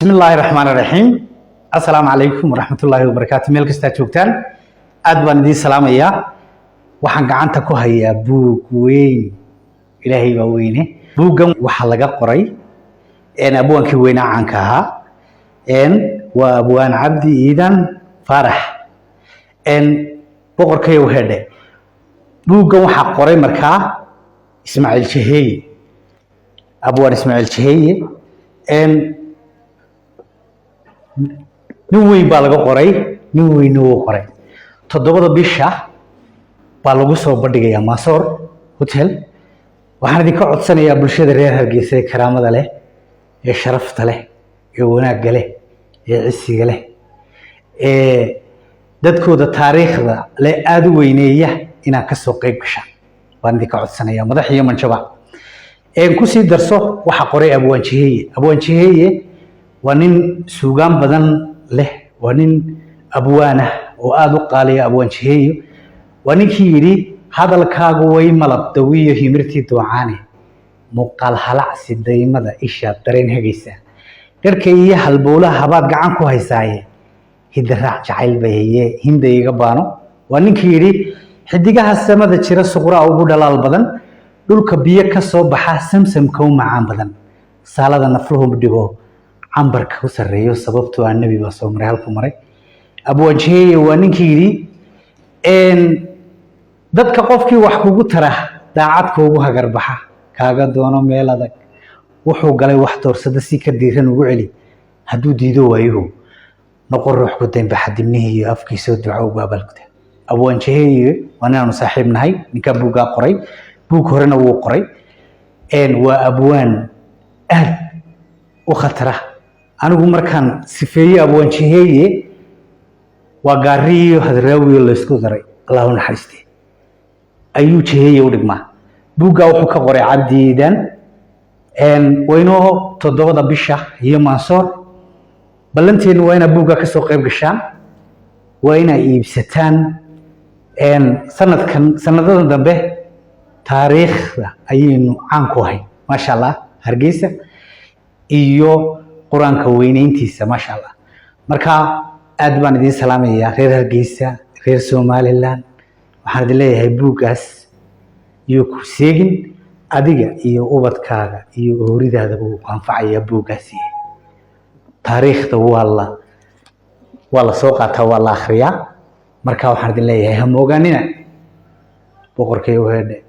بسم الله الرحمن الرحيم. السلام عليكم ورحمة الله وبركاته. ميل كستا joogtaan aad baan idin salaamayaa. Waxaan gacanta ku hayaa buug weyn. Ilaahay baa weyne. Buuggan waxa laga qoray abwaankii weynaa caanka ahaa waa abwaan Cabdi Iidan Faarax boqorkay u hedhe. Buuggan waxa qoray markaa Ismaaciil Shaheeye, abwaan Ismaaciil Shaheeye nin weyn baa laga qoray, nin weyn oo qoray. 7 bisha baa lagu soo bandhigayaa Maasoor Hotel. Waxaan idinka codsanayaa bulshada reer Hargeysa ee karaamada leh, ee sharafta leh, ee wanaagga leh, ee cisiga leh, ee dadkooda taariikhda leh aad u weyneeya inaan ka soo qayb gashaan. Waan idinka codsanayaa madax iyo manjaba. Ku sii darso waxa qoray abwaan Shaheeye. Abwaan Shaheeye waa nin suugaan badan leh, waa nin abwaan ah oo aad u qaaliya. Abwaan Shaheeye waa ninkii yidhi hadalkaagu way malab dawiyo himirtii doocaane, muuqaal halacsi daymada isha dareen hagaysa, dharka iyo halbowlaha habaad gacan ku haysaaye, hidaraac jacayl bayaye hinda iga baano. Waa ninkii yidhi xidigaha samada jira suqraa ugu dhalaal badan, dhulka biyo ka soo baxa samsamka u macaan badan, saalada nafluhu dhigo cambarka u sarreeyo sababtoo ah nabi baa soo maray halku maray. Abwaan Shaheeye waa ninkii yidhi dadka qofkii wax kugu tara daacad kuugu hagar baxa, kaaga doono meel adag, wuxuu galay wax doorsada si ka diiran ugu celi, hadduu diido waayuhu noqon ruux ku daynbaxa dibnihii iyo afkiisoo duco ugu abaalguda. Abwaan Shaheeye waa ninaanu saaxiib nahay, ninka buuggaa qoray, buug horena wuu qoray. Waa abwaan aad u khatara. anigu markaan sifeeyey abwaan Shaheeye waa gaari iyo hadraawi la isku daray, Allahu naxariistee ayuu Shaheeye u dhigmaa. buugga wuxuu ka qoray Cabdi Iidan waynoo 7 bisha iyo Maasoor. ballanteenu waa inaad buugga ka soo qayb gashaan, waa inaad iibsataan. sanadadan dambe taariikhda ayaynu caan ku ahay maasha Allah, Hargeysa iyo quraanka weynayntiisa maasha Allah. marka aad baan idin salaamayaa reer Hargeysa, reer Somaliland. waxaan idin leeyahay buuggaas iyo ku seegin adiga iyo ubadkaaga iyo horidaada uu ku anfacaya. buuggaasi taariikhda waa la soo qaataa, waa la akhriyaa. marka waxaan idin leeyahay ha moogaanina boqorkay u hedhe.